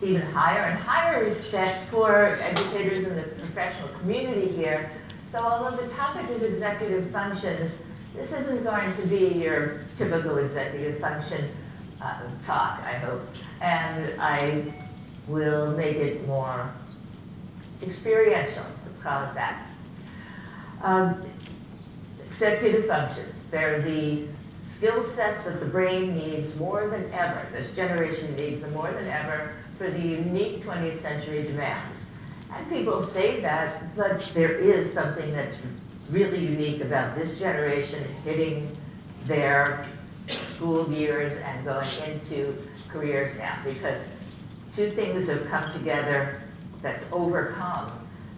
even higher and higher respect for educators in the professional community here. So although the topic is executive functions, this isn't going to be your typical executive function talk, I hope. And I will make it more experiential, let's call it that. Executive functions, they're the skill sets that the brain needs more than ever, this generation needs them more than ever for the unique 20th century demands. And people say that, but there is something that's really unique about this generation hitting their school years and going into careers now, because two things have come together that's overcome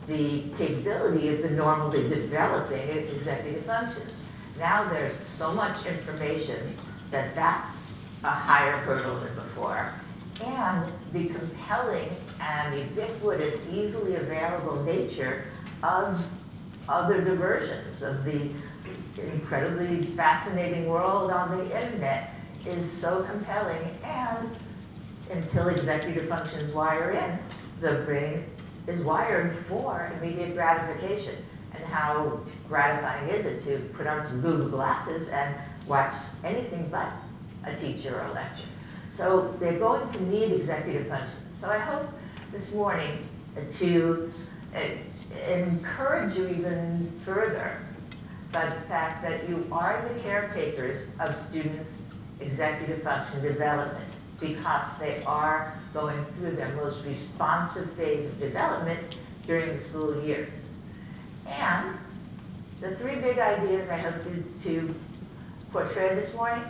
the capability of the normally developing executive functions. Now there's so much information that that's a higher hurdle than before. And the compelling and ubiquitous, easily available nature of other diversions of the incredibly fascinating world on the internet is so compelling. And until executive functions wire in, the brain is wired for immediate gratification. And how gratifying is it to put on some Google glasses and watch anything but a teacher or a lecture? So they're going to need executive functions. So I hope this morning to encourage you even further by the fact that you are the caretakers of students' executive function development, because they are going through their most responsive phase of development during the school years. And the three big ideas I hope to portray this morning: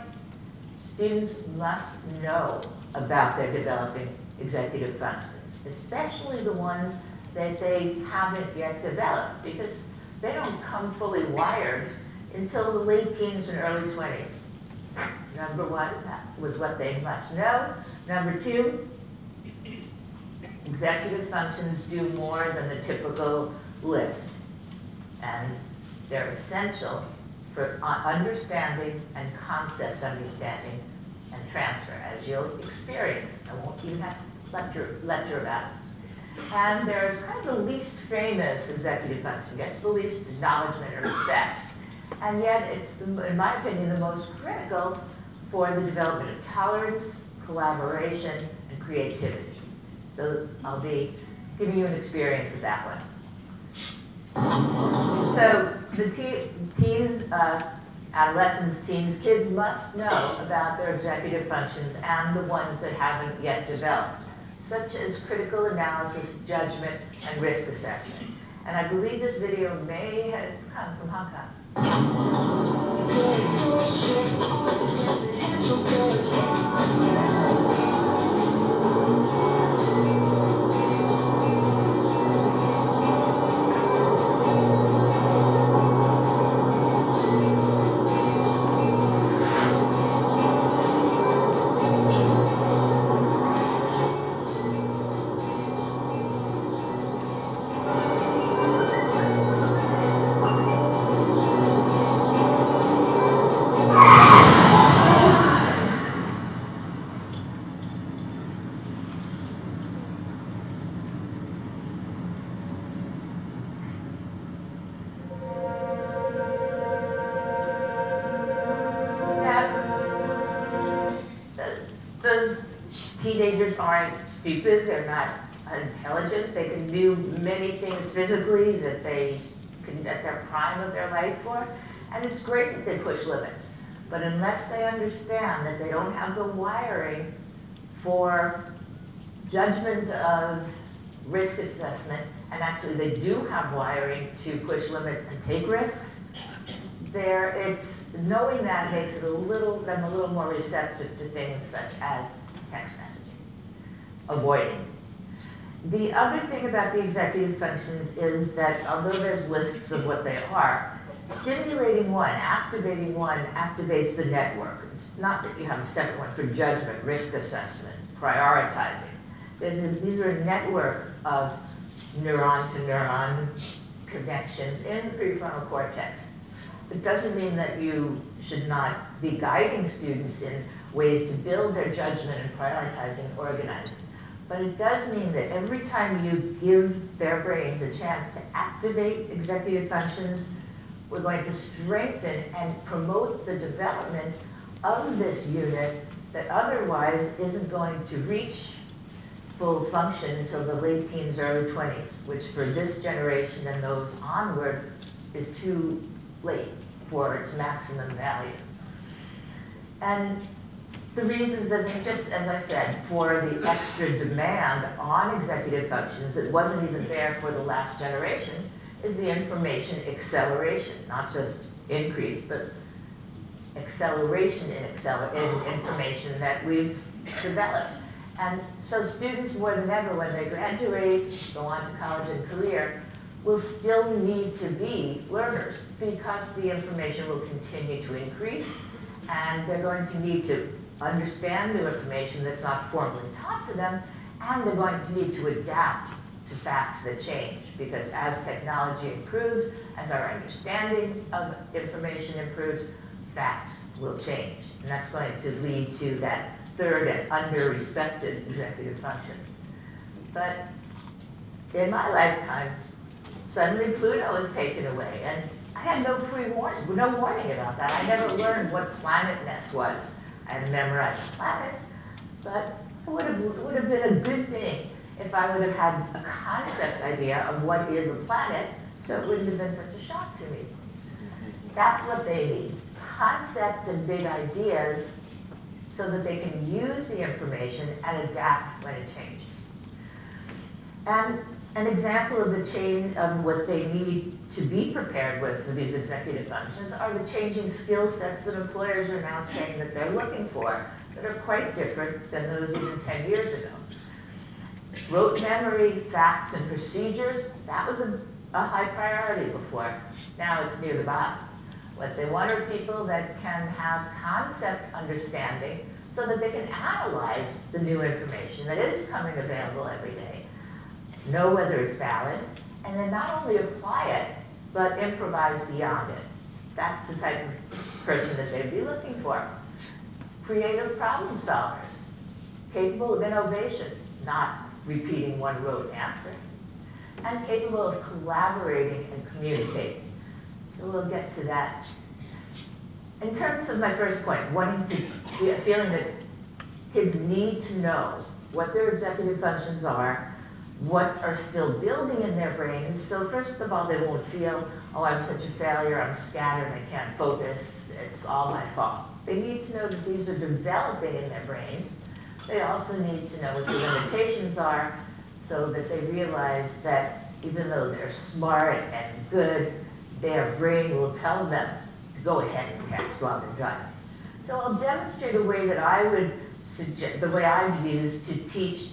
students must know about their developing executive functions, especially the ones that they haven't yet developed, because they don't come fully wired until the late teens and early 20s. Number one, that was what they must know. Number two, executive functions do more than the typical list. And they're essential for understanding and concept understanding and transfer, as you'll experience. I won't even have to lecture about it. And there's kind of the least famous executive function, gets the least acknowledgement or respect. And yet it's, in my opinion, the most critical for the development of tolerance, collaboration, and creativity. So I'll be giving you an experience of that one. So the teens, adolescents, teens, kids must know about their executive functions and the ones that haven't yet developed, such as critical analysis, judgment, and risk assessment. And I believe this video may have come from Hong Kong. Teenagers aren't stupid, they're not intelligent, they can do many things physically that they can, at their prime of their life for, and it's great that they push limits. But unless they understand that they don't have the wiring for judgment of risk assessment, and actually they do have wiring to push limits and take risks, it's knowing that makes it them a little more receptive to things such as text messaging, avoiding. The other thing about the executive functions is that although there's lists of what they are, stimulating one, activating one, activates the network. It's not that you have a separate one for judgment, risk assessment, prioritizing. These are a network of neuron-to-neuron connections in the prefrontal cortex. It doesn't mean that you should not be guiding students in ways to build their judgment and prioritizing and organizing. But it does mean that every time you give their brains a chance to activate executive functions, we're going to strengthen and promote the development of this unit that otherwise isn't going to reach full function until the late teens, early 20s, which for this generation and those onward is too late for its maximum value. And the reasons, just as I said, for the extra demand on executive functions that wasn't even there for the last generation is the information acceleration, not just increase, but acceleration in information that we've developed. And so students more than ever, when they graduate, go on to college and career, will still need to be learners because the information will continue to increase, and they're going to need to understand new information that's not formally taught to them, and they're going to need to adapt to facts that change, because as technology improves, as our understanding of information improves, facts will change. And that's going to lead to that third and under-respected executive function. But in my lifetime, suddenly Pluto was taken away, and I had no warning about that. I never learned what planetness was. I had memorized planets, but it would have been a good thing if I would have had a concept idea of what is a planet, so it wouldn't have been such a shock to me. That's what they need, concept and big ideas, so that they can use the information and adapt when it changes. And an example of the change of what they need to be prepared with for these executive functions are the changing skill sets that employers are now saying that they're looking for, that are quite different than those even 10 years ago. Rote memory, facts, and procedures, that was a high priority before. Now it's near the bottom. What they want are people that can have concept understanding so that they can analyze the new information that is coming available every day, know whether it's valid, and then not only apply it, but improvise beyond it. That's the type of person that they'd be looking for. Creative problem solvers, capable of innovation, not repeating one rote answer, and capable of collaborating and communicating. So we'll get to that. In terms of my first point, feeling that kids need to know what their executive functions are, what are still building in their brains. So first of all, they won't feel, oh, I'm such a failure, I'm scattered, I can't focus, it's all my fault. They need to know that these are developing in their brains. They also need to know what the limitations are so that they realize that even though they're smart and good, their brain will tell them to go ahead and catch strong and drive. So I'll demonstrate a way that I would suggest, the way I've used to teach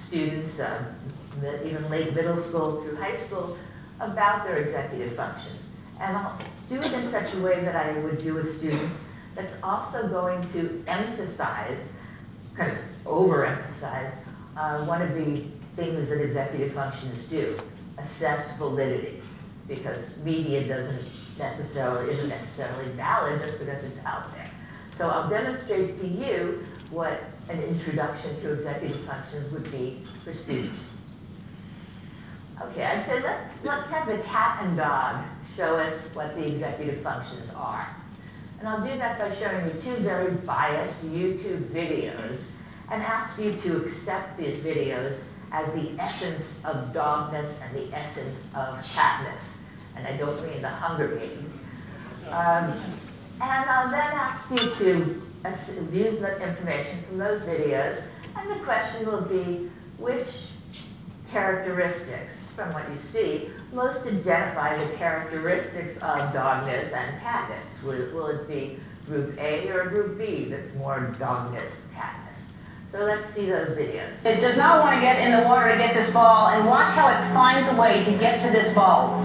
students, even late middle school through high school, about their executive functions. And I'll do it in such a way that I would do with students that's also going to emphasize, kind of overemphasize, one of the things that executive functions do, assess validity, because media isn't necessarily valid just because it's out there. So I'll demonstrate to you what an introduction to executive functions would be for students. Okay, I'd say let's have the cat and dog show us what the executive functions are. And I'll do that by showing you two very biased YouTube videos and ask you to accept these videos as the essence of dogness and the essence of catness. And I don't mean the Hunger Games. And I'll then ask you to use the information from those videos, and the question will be, which characteristics from what you see most identify the characteristics of dogness and catness? Will it be group A or group B that's more dogness, catness? So let's see those videos. It does not want to get in the water to get this ball, and watch how it finds a way to get to this ball.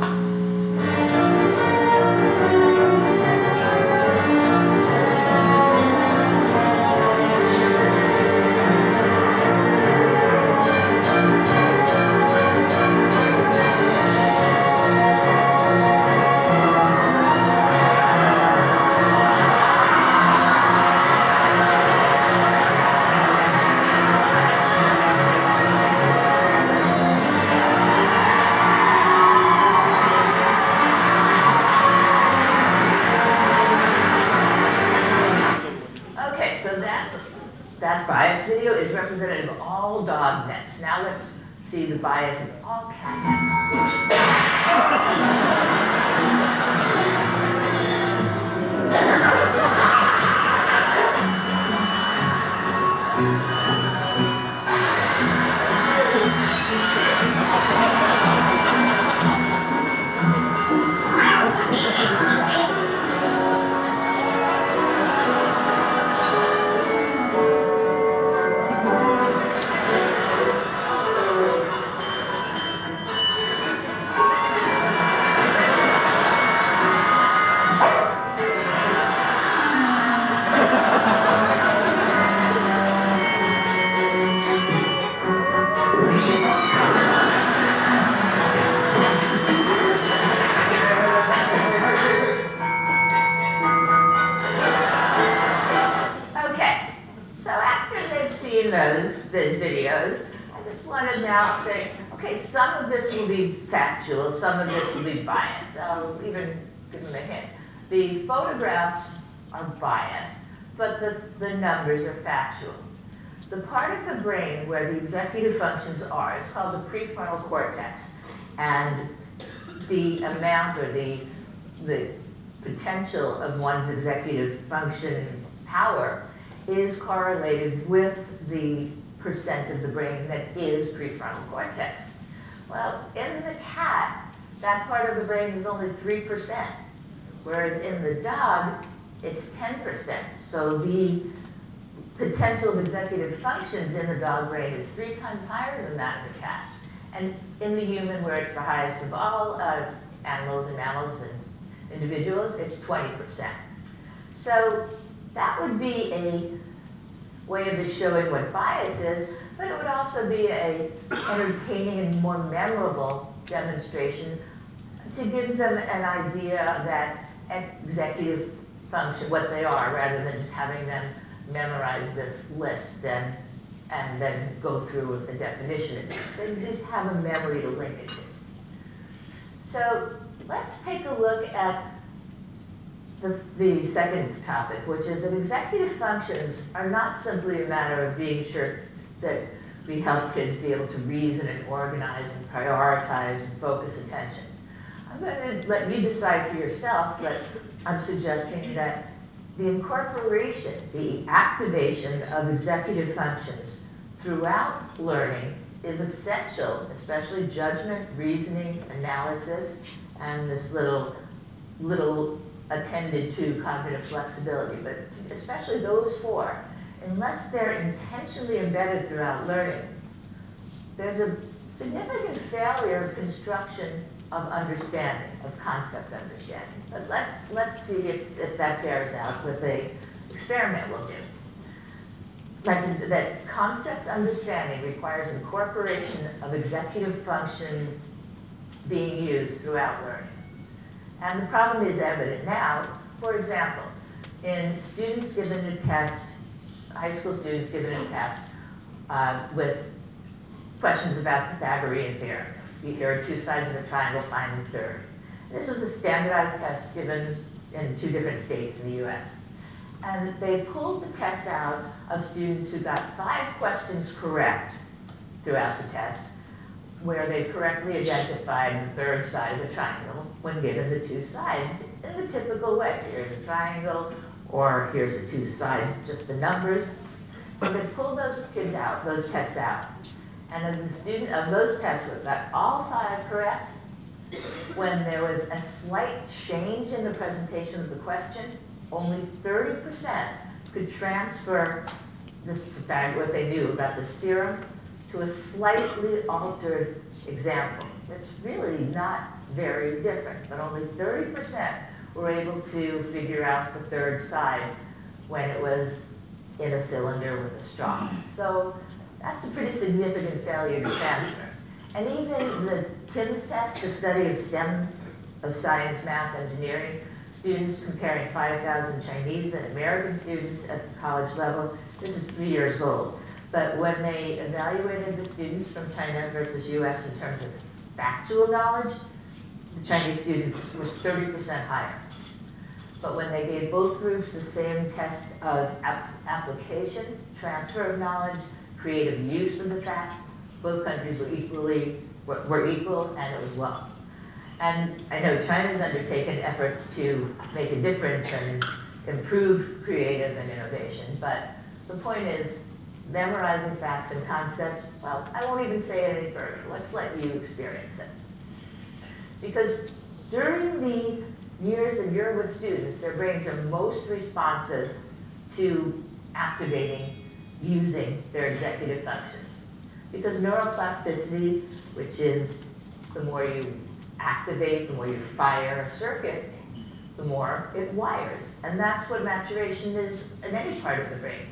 all dog nets. Now let's see the bias in all cat nets. Those videos, I just want to now say, okay, some of this will be factual, some of this will be biased. I'll even give them a hint. The photographs are biased, but the numbers are factual. The part of the brain where the executive functions are is called the prefrontal cortex, and the amount or the potential of one's executive function power is correlated with the percent of the brain that is prefrontal cortex. Well, in the cat, that part of the brain is only 3%, whereas in the dog, it's 10%. So the potential of executive functions in the dog brain is 3 times higher than that in the cat. And in the human, where it's the highest of all animals and mammals and individuals, it's 20%. So that would be a way of it showing what bias is, but it would also be a entertaining and more memorable demonstration to give them an idea that executive function, what they are, rather than just having them memorize this list and then go through with the definition. They just have a memory to link it to. So let's take a look at the second topic, which is that executive functions are not simply a matter of being sure that we help kids be able to reason and organize and prioritize and focus attention. I'm going to let you decide for yourself, but I'm suggesting that the incorporation, the activation of executive functions throughout learning is essential, especially judgment, reasoning, analysis, and this little attended to cognitive flexibility, but especially those 4. Unless they're intentionally embedded throughout learning, there's a significant failure of construction of understanding, of concept understanding. But let's see if that bears out with an experiment we'll do. That concept understanding requires incorporation of executive function being used throughout learning. And the problem is evident now. For example, in students given a test, high school students given a test with questions about Pythagorean theorem. You hear 2 sides of a triangle, find the third. This was a standardized test given in 2 different states in the US. And they pulled the test out of students who got 5 questions correct throughout the test, where they correctly identified the third side of the triangle when given the 2 sides in the typical way. Here's a triangle, or here's the 2 sides, just the numbers. So they pulled those kids out, those tests out. And of the student of those tests who got all 5 correct, when there was a slight change in the presentation of the question, only 30% could transfer this, what they knew about this theorem to a slightly altered example. It's really not very different, but only 30% were able to figure out the third side when it was in a cylinder with a straw. So that's a pretty significant failure to transfer. And even the TIMS test, the study of STEM, of science, math, engineering, students comparing 5,000 Chinese and American students at the college level, this is 3 years old. But when they evaluated the students from China versus US in terms of factual knowledge, the Chinese students was 30% higher. But when they gave both groups the same test of application, transfer of knowledge, creative use of the facts. Both countries were equal, and it was low. And I know China's undertaken efforts to make a difference and improve creative and innovation, but the point is, memorizing facts and concepts, well, I won't even say it any further. Let's let you experience it. Because during the years that you're with students, their brains are most responsive to activating using their executive functions. Because neuroplasticity, which is the more you activate, the more you fire a circuit, the more it wires. And that's what maturation is in any part of the brain.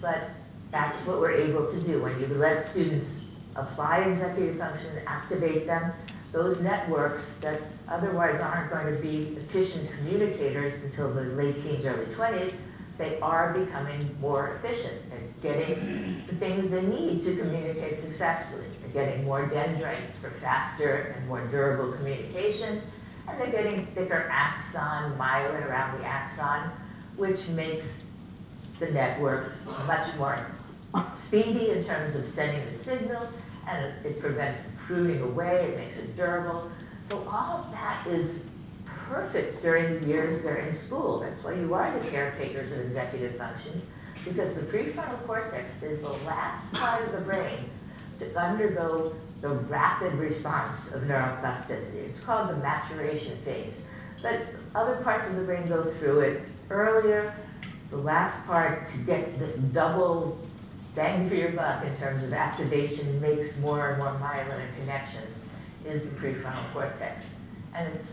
But that's what we're able to do. When you let students apply executive function, activate them, those networks that otherwise aren't going to be efficient communicators until the late teens, early 20s, they are becoming more efficient at getting the things they need to communicate successfully. They're getting more dendrites for faster and more durable communication, and they're getting thicker axon, myelin around the axon, which makes the network much more speedy in terms of sending the signal, and it prevents the pruning away, it makes it durable. So all of that is perfect during the years they're in school. That's why you are the caretakers of executive functions, because the prefrontal cortex is the last part of the brain to undergo the rapid response of neuroplasticity. It's called the maturation phase. But other parts of the brain go through it earlier. The last part, to get this double bang for your buck in terms of activation, makes more and more myelin and connections, is the prefrontal cortex. And it's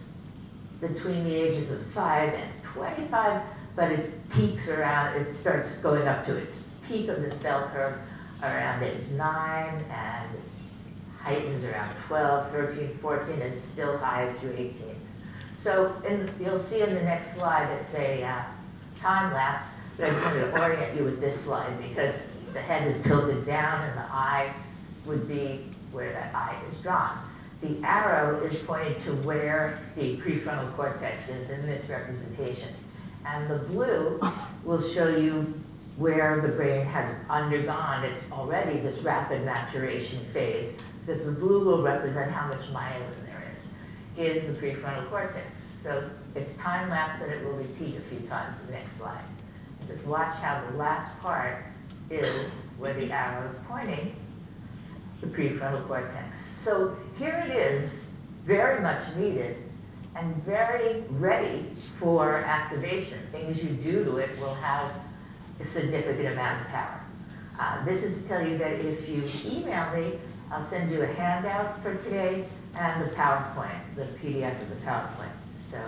between the ages of 5 and 25, but its peaks around, it starts going up to its peak of this bell curve around age 9 and heightens around 12, 13, 14, and it's still high through 18. So you'll see in the next slide, it's a time lapse, but I just wanted to orient you with this slide because the head is tilted down and the eye would be where that eye is drawn. The arrow is pointing to where the prefrontal cortex is in this representation. And the blue will show you where the brain has undergone its already this rapid maturation phase, because the blue will represent how much myelin there is the prefrontal cortex. So it's time lapse and it will repeat a few times in the next slide. And just watch how the last part is where the arrow is pointing, the prefrontal cortex. So here it is, very much needed and very ready for activation. Things you do to it will have a significant amount of power. This is to tell you that if you email me, I'll send you a handout for today and the PowerPoint, the PDF of the PowerPoint. So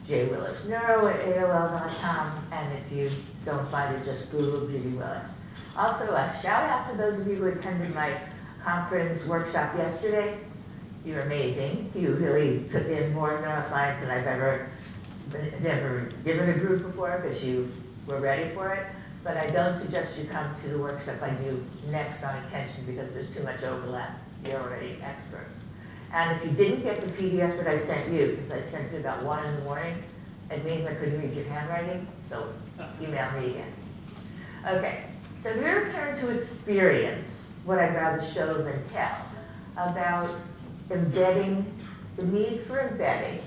jwillisneuro@aol.com, and if you don't find it, just Google Judy Willis. Also, a shout out to those of you who attended my conference workshop yesterday. You're amazing. You really took in more neuroscience than I've ever given a group before, because you were ready for it. But I don't suggest you come to the workshop I do next on attention, because there's too much overlap. You're already experts. And if you didn't get the PDF that I sent you, because I sent it about 1 in the morning, it means I couldn't read your handwriting, so email me again. Okay, so we're going to turn to experience, what I'd rather show than tell, about embedding, the need for embedding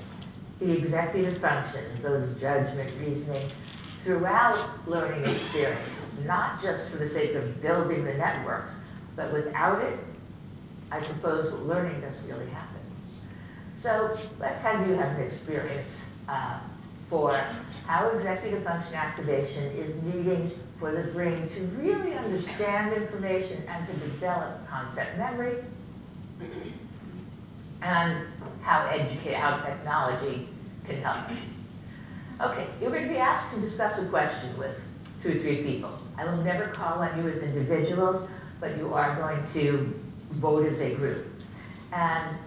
the executive functions, those judgment, reasoning, throughout learning experiences, not just for the sake of building the networks, but without it, I suppose learning doesn't really happen. So let's have you have an experience for how executive function activation is needing for the brain to really understand information and to develop concept memory, and how technology can help us. Okay, you're going to be asked to discuss a question with 2 or 3 people. I will never call on you as individuals, but you are going to vote as a group. And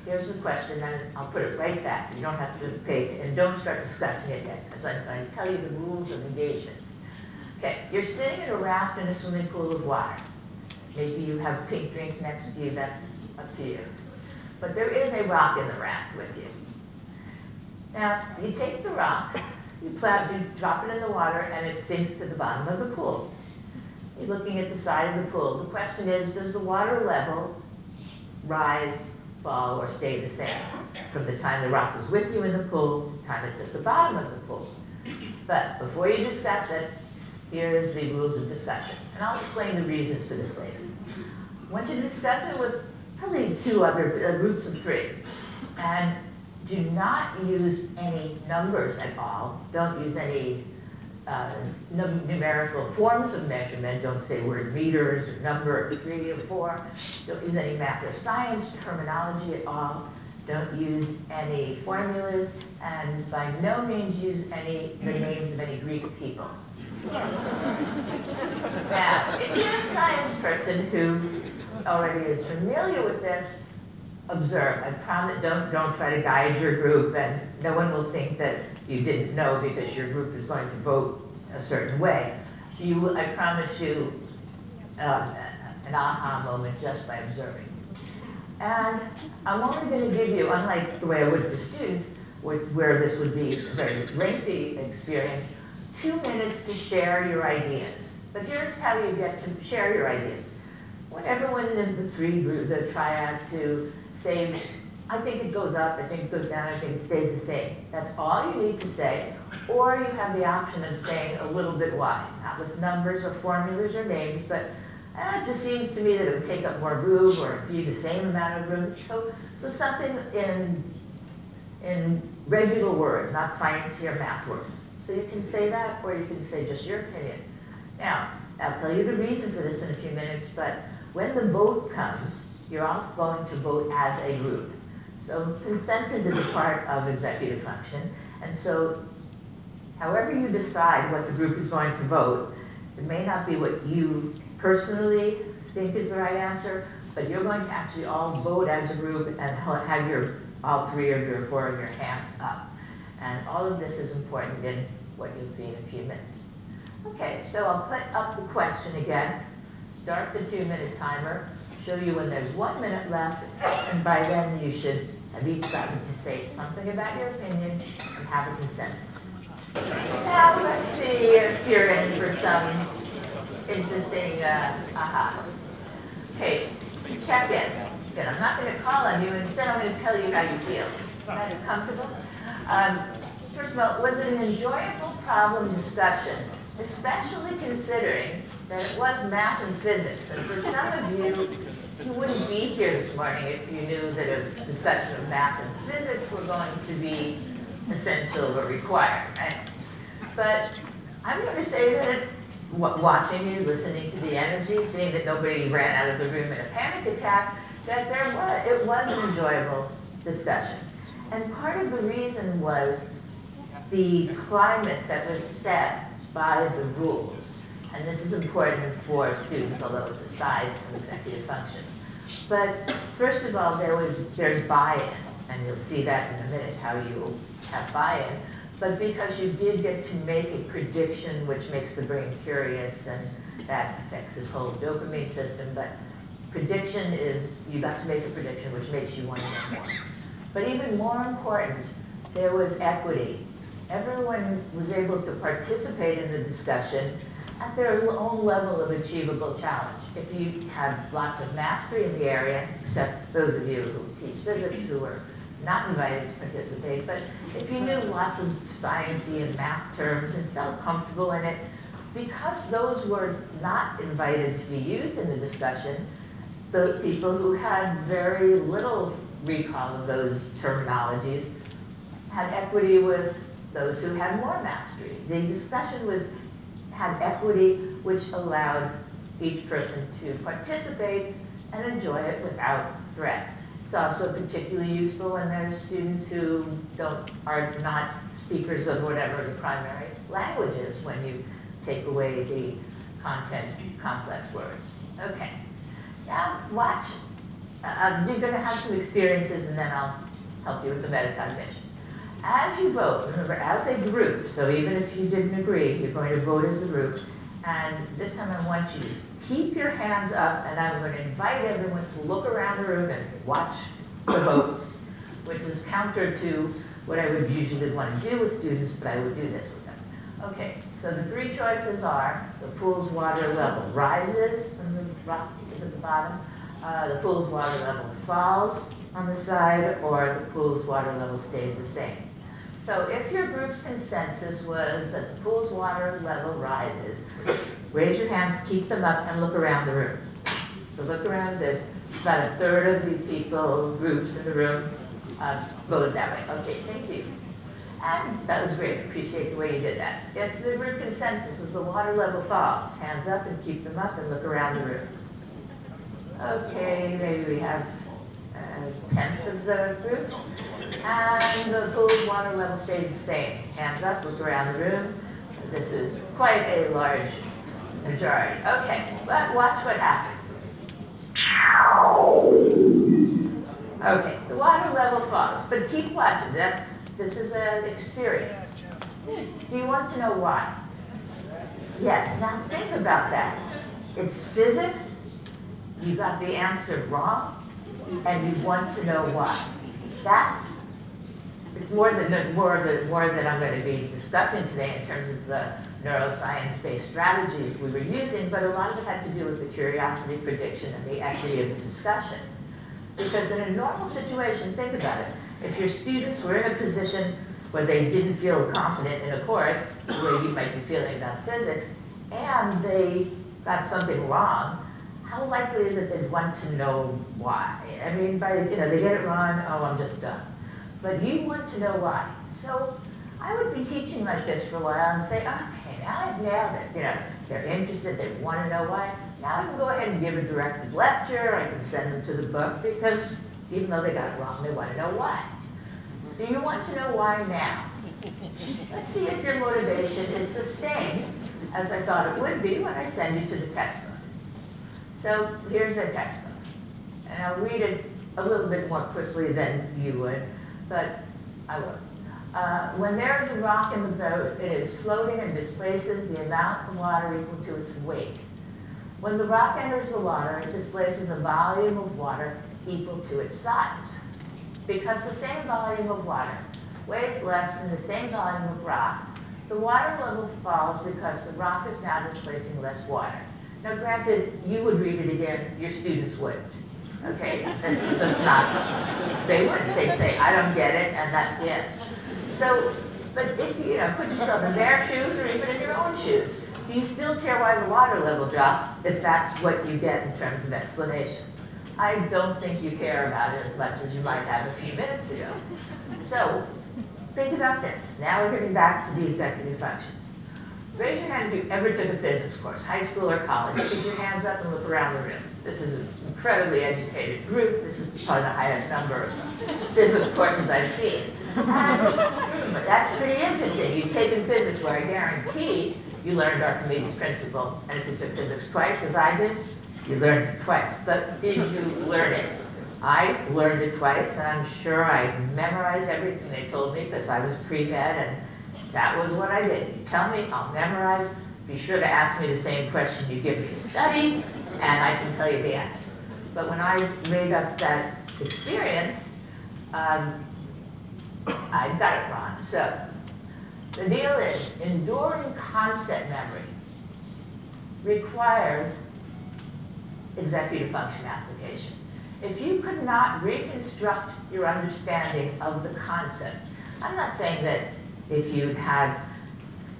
here's the question, and I'll put it right back. You don't have to pay, and don't start discussing it yet, because I'm going to tell you the rules of engagement. Okay, you're sitting in a raft in a swimming pool of water. Maybe you have pink drinks next to you, that's up to you. But there is a rock in the raft with you. Now, you take the rock, you drop it in the water, and it sinks to the bottom of the pool. You're looking at the side of the pool. The question is, does the water level rise, fall, or stay the same from the time the rock was with you in the pool to the time it's at the bottom of the pool? But before you discuss it, here's the rules of discussion. And I'll explain the reasons for this later. I want you to discuss it with probably two other groups of three. And do not use any numbers at all. Don't use any numerical forms of measurement. Don't say word meters or number 3 or 4. Don't use any math or science terminology at all. Don't use any formulas, and by no means use the names of any Greek people. Now, if you're a science person who already is familiar with this, observe. I promise, don't try to guide your group, and no one will think that you didn't know because your group is going to vote a certain way. I promise you an aha moment just by observing. And I'm only going to give you, unlike the way I would for students, where this would be a very lengthy experience, 2 minutes to share your ideas. But here's how you get to share your ideas. Want everyone in the triad to say, I think it goes up, I think it goes down, I think it stays the same. That's all you need to say. Or you have the option of saying a little bit why, not with numbers or formulas or names, but it just seems to me that it would take up more room or be the same amount of room. So something in regular words, not science or math words. So you can say that, or you can say just your opinion. Now, I'll tell you the reason for this in a few minutes, but when the vote comes, you're all going to vote as a group. So consensus is a part of executive function, and so however you decide what the group is going to vote, it may not be what you personally think is the right answer, but you're going to actually all vote as a group and have all 3 of your 4 of your hands up. And all of this is important in what you'll see in a few minutes. Okay, so I'll put up the question again, start the 2-minute timer, show you when there's 1 minute left, and by then you should have each gotten to say something about your opinion and have a consensus. Now let's see if you're in for some interesting ahas. Okay, check in. Good. I'm not going to call on you. Instead, I'm going to tell you how you feel. Is that comfortable? First of all, was it an enjoyable problem discussion, especially considering that it was math and physics? And for some of you, you wouldn't be here this morning if you knew that a discussion of math and physics were going to be essential or required, right? But I'm going to say that watching you, listening to the energy, seeing that nobody ran out of the room in a panic attack, that it was an enjoyable discussion. And part of the reason was the climate that was set by the rules. And this is important for students, although it's aside from executive function. But first of all, there's buy-in, and you'll see that in a minute, how you have buy-in. But because you did get to make a prediction, which makes the brain curious, and that affects this whole dopamine system. But prediction is, you got to make a prediction, which makes you want to know more. But even more important, there was equity. Everyone was able to participate in the discussion at their own level of achievable challenge. If you had lots of mastery in the area, except those of you who teach physics who were not invited to participate, but if you knew lots of sciencey and math terms and felt comfortable in it, because those were not invited to be used in the discussion, those people who had very little recall of those terminologies had equity with those who had more mastery. The discussion had equity, which allowed each person to participate and enjoy it without threat. It's also particularly useful when there's students who are not speakers of whatever the primary language is, when you take away the content complex words. Okay, now watch. You're going to have some experiences, and then I'll help you with the metacognition. As you vote, remember, as a group, so even if you didn't agree, you're going to vote as a group, and this time I want you to keep your hands up, and I'm going to invite everyone to look around the room and watch the votes, which is counter to what I would usually want to do with students, but I would do this with them. Okay, So the three choices are the pool's water level rises from the rock is at the bottom, the pool's water level falls on the side, or the pool's water level stays the same. So if your group's consensus was that the pool's water level rises, raise your hands, keep them up, and look around the room. So look around this. About a third of the people, groups in the room voted that way. Okay, thank you. And that was great. Appreciate the way you did that. If the group consensus was the water level falls, hands up and keep them up and look around the room. Okay, maybe we have a tenth of the group. And the pool's water level stays the same. Hands up, look around the room. This is quite a large majority. Okay, but watch what happens. Okay, the water level falls, but keep watching. This is an experience. Do you want to know why? Yes, now think about that. It's physics, you got the answer wrong, and you want to know why. It's more than I'm going to be discussing today in terms of the neuroscience-based strategies we were using, but a lot of it had to do with the curiosity prediction and the equity of the discussion. Because in a normal situation, think about it. If your students were in a position where they didn't feel confident in a course, where you might be feeling about physics, and they got something wrong, how likely is it they'd want to know why? I mean, they get it wrong, oh, I'm just done. But you want to know why. So I would be teaching like this for a while and say, okay, now I've nailed it. They're interested, they want to know why. Now I can go ahead and give a directed lecture, I can send them to the book, because even though they got it wrong, they want to know why. So you want to know why now. Let's see if your motivation is sustained, as I thought it would be when I send you to the textbook. So here's a textbook. And I'll read it a little bit more quickly than you would, but I will. When there is a rock in the boat, it is floating and displaces the amount of water equal to its weight. When the rock enters the water, it displaces a volume of water equal to its size. Because the same volume of water weighs less than the same volume of rock, the water level falls because the rock is now displacing less water. Now granted, you would read it again, your students wouldn't. Okay, that's just not, they wouldn't. They'd say, I don't get it, and that's it. So, but if you put yourself in their shoes or even in your own shoes, do you still care why the water level dropped if that's what you get in terms of explanation? I don't think you care about it as much as you might have a few minutes ago. So, think about this. Now we're getting back to the executive functions. Raise your hand if you ever took a physics course, high school or college. Keep your hands up and look around the room. This is an incredibly educated group. This is probably the highest number of physics courses I've seen. But that's pretty interesting. You've taken physics where I guarantee you learned Archimedes' principle. And if you took physics twice, as I did, you learned it twice. But did you learn it? I learned it twice, and I'm sure I memorized everything they told me because I was pre-med, and that was what I did. You tell me, I'll memorize. Be sure to ask me the same question you give me to study, and I can tell you the answer. But when I made up that experience, I got it wrong. So the deal is, enduring concept memory requires executive function application. If you could not reconstruct your understanding of the concept, I'm not saying that if you had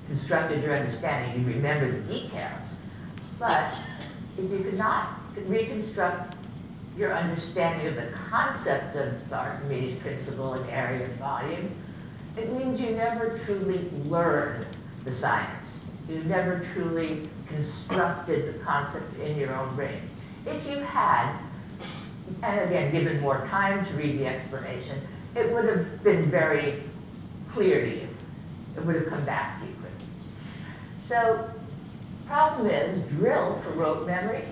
constructed your understanding, you remember the details, but if you could not reconstruct your understanding of the concept of the Archimedes principle and area and volume, it means you never truly learned the science. You never truly constructed the concept in your own brain. If you had, and again, given more time to read the explanation, it would have been very clear to you. It would have come back to you quickly. So, problem is, drill for rote memory,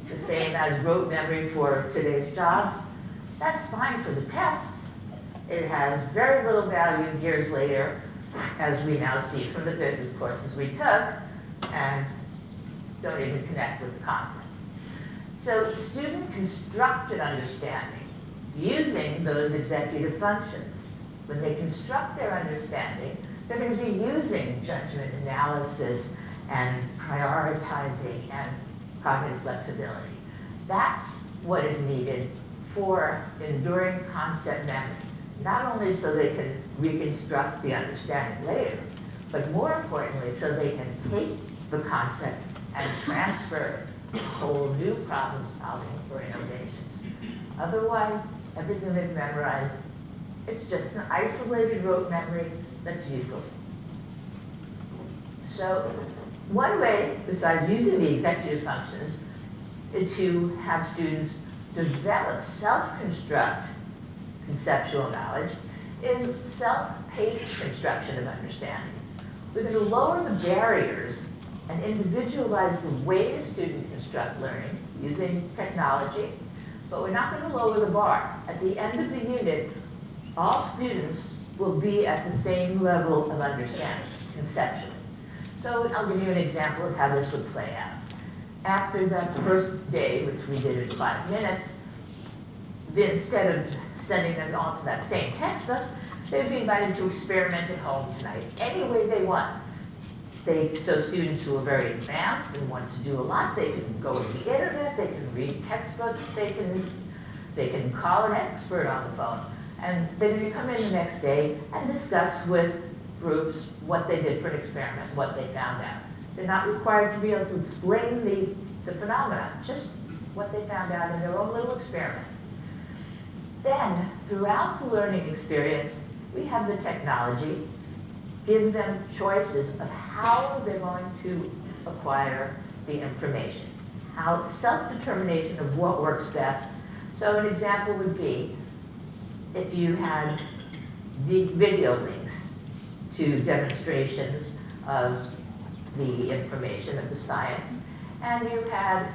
the same as rote memory for today's jobs, that's fine for the test. It has very little value years later, as we now see from the physics courses we took, and don't even connect with the concept. So student constructed understanding using those executive functions. When they construct their understanding, They're going to be using judgment analysis and prioritizing and cognitive flexibility. That's what is needed for enduring concept memory. Not only so they can reconstruct the understanding later, but more importantly, so they can take the concept and transfer it to whole new problem solving for innovations. Otherwise, everything they've memorized, it's just an isolated rote memory that's useless. So one way, besides using the executive functions, is to have students develop, self-construct conceptual knowledge, is self-paced construction of understanding. We're going to lower the barriers and individualize the way a student construct learning using technology, but we're not going to lower the bar. At the end of the unit, all students will be at the same level of understanding conceptually. So I'll give you an example of how this would play out. After that first day, which we did in 5 minutes, instead of sending them on to that same textbook, they'd be invited to experiment at home tonight any way they want. So students who are very advanced and want to do a lot, they can go to the internet, they can read textbooks, they can call an expert on the phone, and then they come in the next day and discuss with groups what they did for an experiment, what they found out. They're not required to be able to explain the phenomena, just what they found out in their own little experiment. Then, throughout the learning experience, we have the technology, give them choices of how they're going to acquire the information, how self-determination of what works best. So an example would be if you had the video links to demonstrations of the information of the science, and you had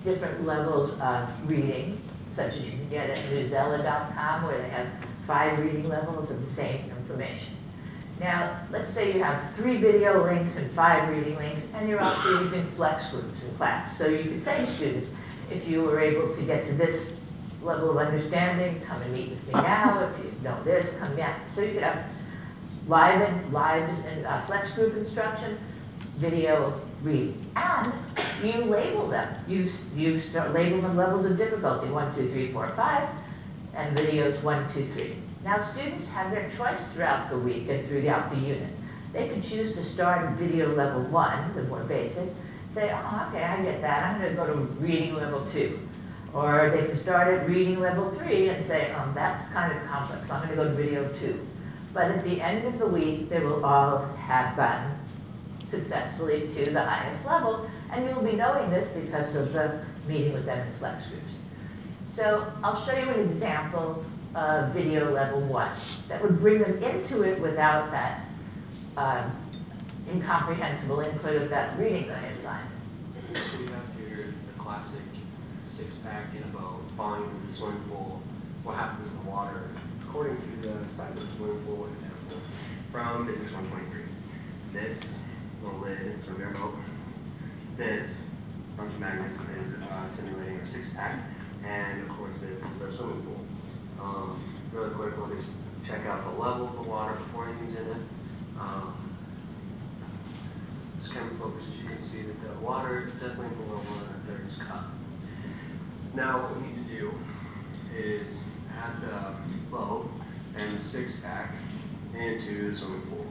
different levels of reading, such as you can get at newsella.com, where they have 5 reading levels of the same information. Now, let's say you have 3 video links and 5 reading links, and you're also using flex groups in class. So you could say to students, if you were able to get to this level of understanding, come and meet with me now. If you know this, come back. So you could have live and flex group instruction, video reading. And you label them. You start label them levels of difficulty, 1, 2, 3, 4, 5, and videos 1, 2, 3. Now students have their choice throughout the week and throughout the unit. They can choose to start at video level 1, the more basic, say, oh, okay, I get that, I'm going to go to reading level 2. Or they can start at reading level 3 and say, that's kind of complex, I'm going to go to video 2. But at the end of the week, they will all have gotten successfully to the highest level, and you'll be knowing this because of the meeting with them in flex groups. So I'll show you an example of video level 1 that would bring them into it without that incomprehensible input of that reading that I assigned. So you have here the classic 6-pack in a boat falling into the swimming pool. What happens in the water? According to the side of the swimming pool example from Physics 123. This little lid is from your boat. This bunch of magnets is simulating a 6-pack. And of course this is their swimming pool. Really quick, we'll just check out the level of the water before anything's in it. This camera focus, as you can see that the water is definitely below 1/3 cup. Now what we need to do is add the boat and the 6-pack into the swimming pool.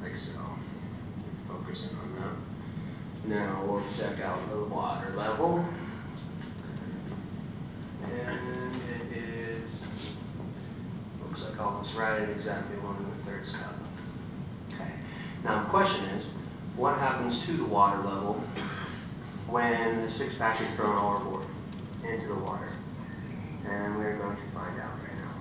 Like so. Focusing on that. Now we'll check out the water level. And it is, looks like almost right at exactly 1/3 cup. Okay. Now the question is, what happens to the water level when the 6-pack is thrown overboard into the water? And we're going to find out right now.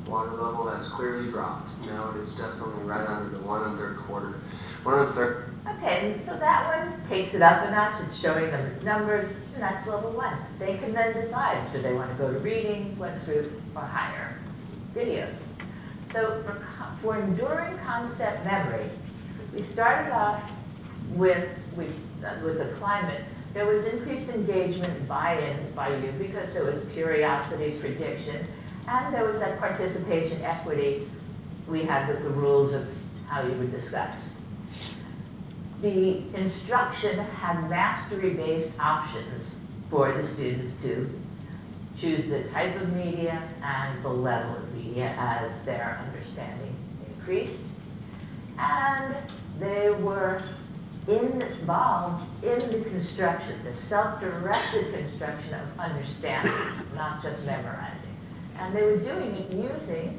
Water level has clearly dropped. Now it is definitely right under the 1/3 quarter. 1/3. Okay, so that one takes it up a notch. It's showing them its numbers, and that's level 1. They can then decide, do they want to go to reading, flex group, or higher videos. So for enduring concept memory, we started off with the climate, there was increased engagement and buy-in by you because there was curiosity, prediction, and there was that participation equity we had with the rules of how you would discuss. The instruction had mastery-based options for the students to choose the type of media and the level of media as their understanding increased. And they were involved in the construction, the self-directed construction of understanding, not just memorizing. And they were doing it using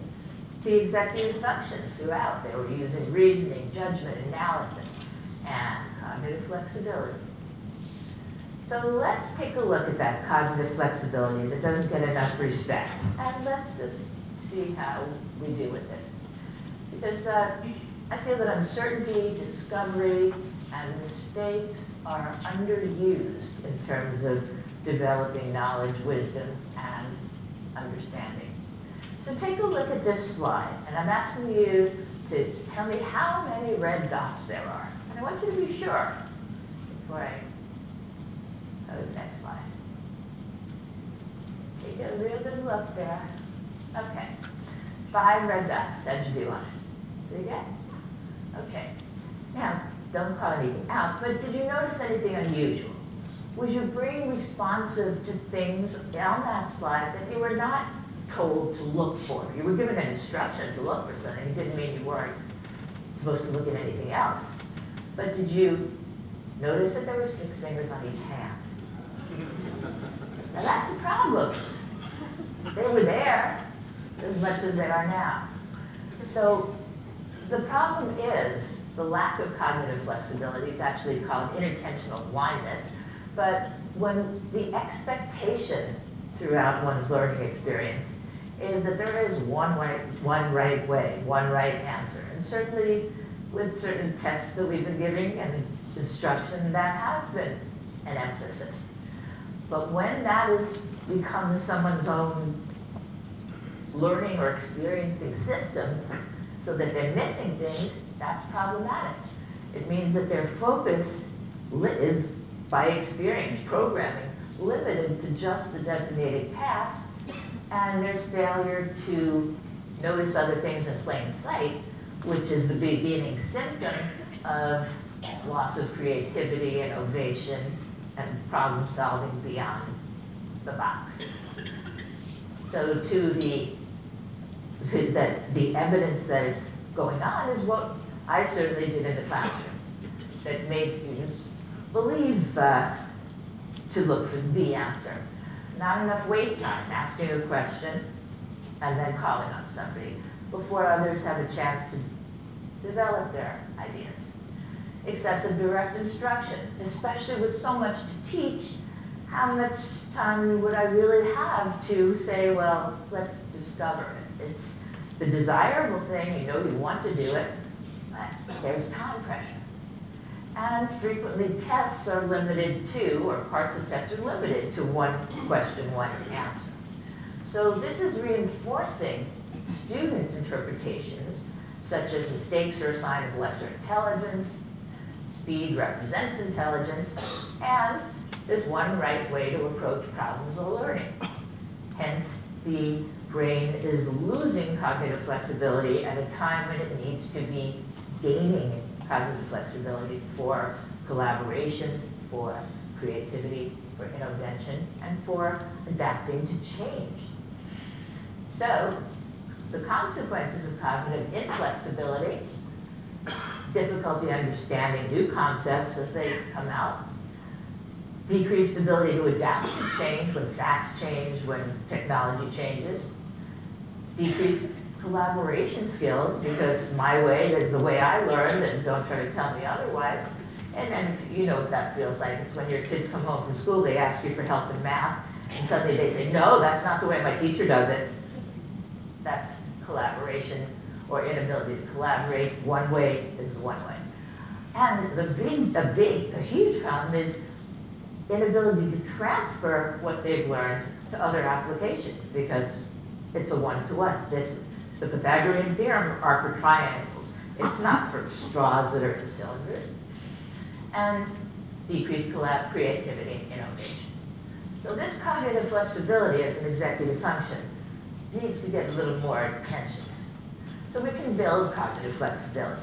the executive functions throughout. They were using reasoning, judgment, analysis, and cognitive flexibility. So let's take a look at that cognitive flexibility that doesn't get enough respect. And let's just see how we do with it. Because I feel that uncertainty, discovery, and mistakes are underused in terms of developing knowledge, wisdom, and understanding. So take a look at this slide, and I'm asking you to tell me how many red dots there are. And I want you to be sure before I go to the next slide. Take a real good look there. Okay, 5 red dots. How'd you do on it? Pretty good? Okay. Now, don't call anything out, but did you notice anything unusual? Was your brain responsive to things on that slide that you were not told to look for? You were given an instruction to look for something. It didn't mean you weren't supposed to look at anything else. But did you notice that there were 6 fingers on each hand? Now that's a problem. They were there as much as they are now. So the problem is the lack of cognitive flexibility. Is actually called inattentional blindness. But when the expectation throughout one's learning experience is that there is one right way, one right answer. And certainly with certain tests that we've been giving and instruction, that has been an emphasis. But when that becomes someone's own learning or experiencing system so that they're missing things, that's problematic. It means that their focus is, by experience, programming, limited to just the designated task, and there's failure to notice other things in plain sight, which is the beginning symptom of loss of creativity, innovation, and problem solving beyond the box. So the evidence that it's going on is what I certainly did in the classroom, that made students believe to look for the answer. Not enough wait time, asking a question, and then calling on somebody before others have a chance to develop their ideas. Excessive direct instruction, especially with so much to teach, how much time would I really have to say, well, let's discover it? It's the desirable thing, you know you want to do it, but there's time pressure. And frequently tests are limited to, or parts of tests are limited to one question, one answer. So this is reinforcing student interpretations, such as mistakes are a sign of lesser intelligence, speed represents intelligence, and there's one right way to approach problems of learning. Hence, the brain is losing cognitive flexibility at a time when it needs to be gaining cognitive flexibility for collaboration, for creativity, for innovation, and for adapting to change. So, the consequences of cognitive inflexibility, difficulty understanding new concepts as they come out, decreased ability to adapt to change when facts change, when technology changes, decreased collaboration skills, because my way is the way I learned, and don't try to tell me otherwise. And then you know what that feels like. It's when your kids come home from school, they ask you for help in math, and suddenly they say, no, that's not the way my teacher does it. That's collaboration or inability to collaborate. One way is the one way. And a huge problem is inability to transfer what they've learned to other applications, because it's a one-to-one. The Pythagorean theorem are for triangles. It's not for straws that are in cylinders. and decreased creativity and innovation. So this cognitive flexibility as an executive function needs to get a little more attention. So we can build cognitive flexibility.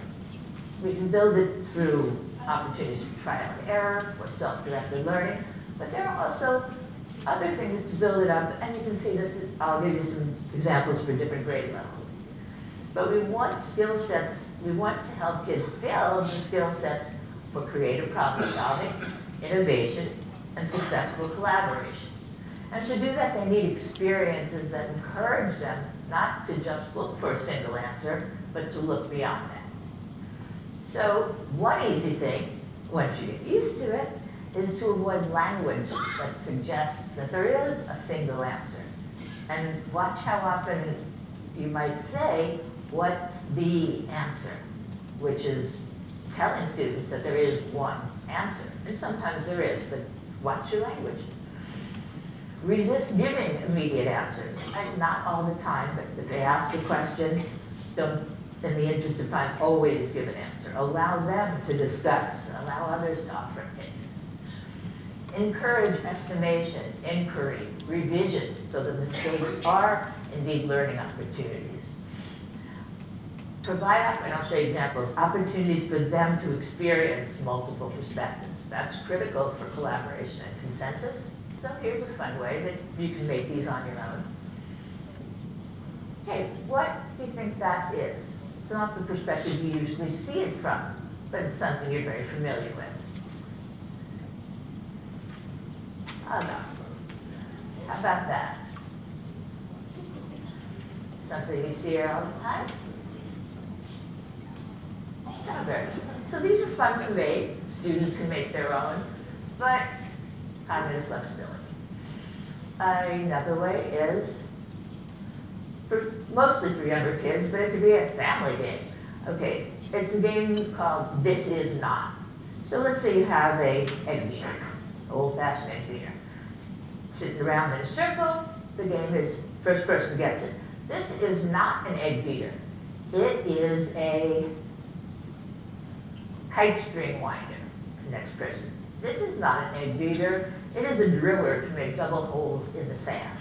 We can build it through opportunities for trial and error, or self-directed learning, but there are also other things to build it up, and you can see this, I'll give you some examples for different grade levels. But we want skill sets, we want to help kids build the skill sets for creative problem solving, innovation, and successful collaboration. And to do that, they need experiences that encourage them not to just look for a single answer, but to look beyond that. So one easy thing, once you get used to it, is to avoid language that suggests that there is a single answer. And watch how often you might say, what's the answer? Which is telling students that there is one answer. And sometimes there is, but watch your language. Resist giving immediate answers. And not all the time, but if they ask a question, don't, in the interest of time, always give an answer. Allow them to discuss, allow others to offer opinions. Encourage estimation, inquiry, revision, so that mistakes are indeed learning opportunities. Provide, and I'll show you examples, opportunities for them to experience multiple perspectives. That's critical for collaboration and consensus. So here's a fun way that you can make these on your own. Okay, what do you think that is? It's not the perspective you usually see it from, but it's something you're very familiar with. Oh no. How about that? Something you see here all the time? Not very. So these are fun to make. Students can make their own, but cognitive flexibility. Another way is, mostly for younger kids, but it could be a family game. Okay, it's a game called This Is Not. So let's say you have a egg beater, old-fashioned egg beater. Sitting around in a circle, the game is first person gets it. This is not an egg beater. It is a kite string winder. Next person. This is not an egg beater. It is a driller to make double holes in the sand.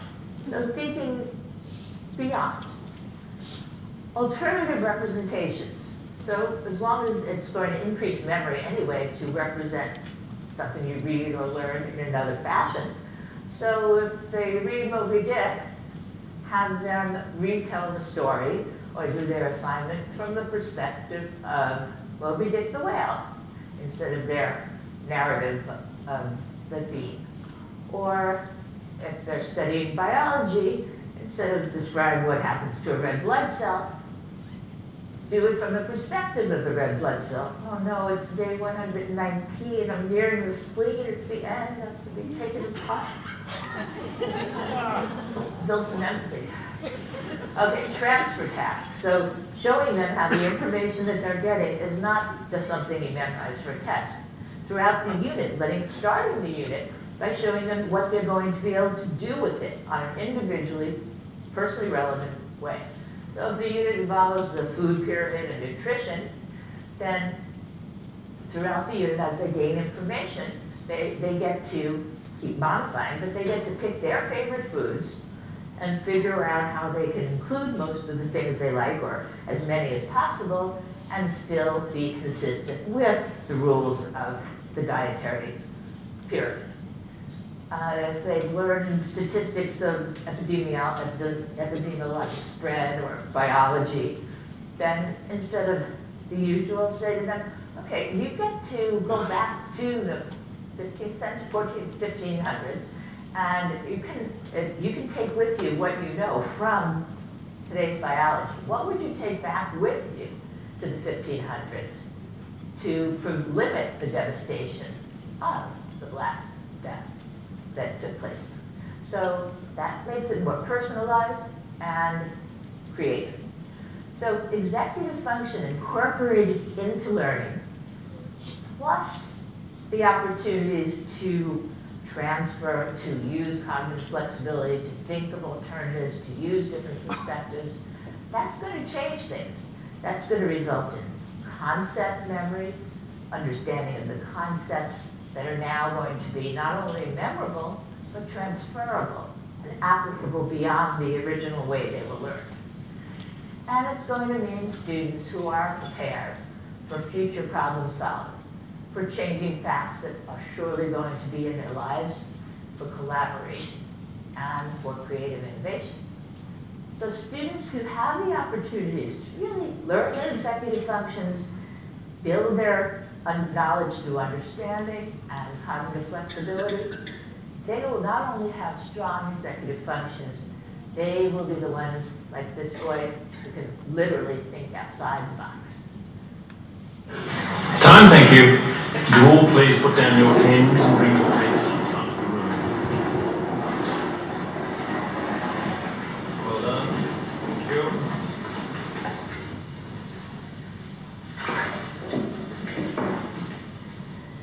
So thinking beyond. Alternative representations. So as long as it's going to increase memory anyway to represent something you read or learn in another fashion. So if they read Moby Dick, have them retell the story or do their assignment from the perspective of Moby Dick the whale instead of their narrative of the theme. Or if they're studying biology, instead of describe what happens to a red blood cell, do it from the perspective of the red blood cell. Oh no, it's day 119, I'm nearing the spleen, it's the end, I have to be taken apart. Build some empathy. Okay, transfer tasks. So showing them how the information that they're getting is not just something you memorize for a test. Throughout the unit, starting the unit by showing them what they're going to be able to do with it on an individually, personally relevant way. So if the unit involves the food pyramid and nutrition, then throughout the unit as they gain information, they get to keep modifying, but they get to pick their favorite foods and figure out how they can include most of the things they like, or as many as possible, and still be consistent with the rules of the dietary pyramid. If they've learned statistics of epidemiologic spread or biology, then instead of the usual, say to them, okay, you get to go back to the 15th century, 1500s, and you can take with you what you know from today's biology. What would you take back with you to the 1500s to limit the devastation of the Black Death that took place? So that makes it more personalized and creative. So executive function incorporated into learning, plus the opportunities to transfer, to use cognitive flexibility, to think of alternatives, to use different perspectives, that's going to change things. That's going to result in concept memory, understanding of the concepts that are now going to be not only memorable, but transferable and applicable beyond the original way they were learned. And it's going to mean students who are prepared for future problem solving, for changing facts that are surely going to be in their lives, for collaboration, and for creative innovation. So students who have the opportunities to really learn their executive functions, build their knowledge through understanding and cognitive flexibility, they will not only have strong executive functions, they will be the ones, like this boy, who can literally think outside the box. Time, thank you. You all please put down your pens and bring your papers to the front of the room. Well done. Thank you.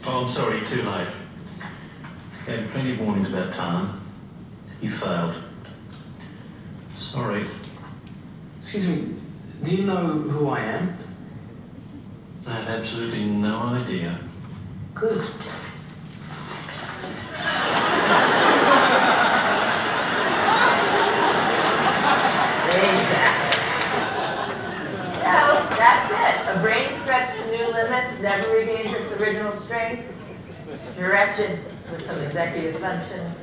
Oh, I'm sorry, too late. Gave plenty of warnings about time. You failed. Sorry. Excuse me, do you know who I am? I have absolutely no idea. Good. Exactly. So that's it. A brain stretched to new limits, never regains its original strength, directed with some executive functions,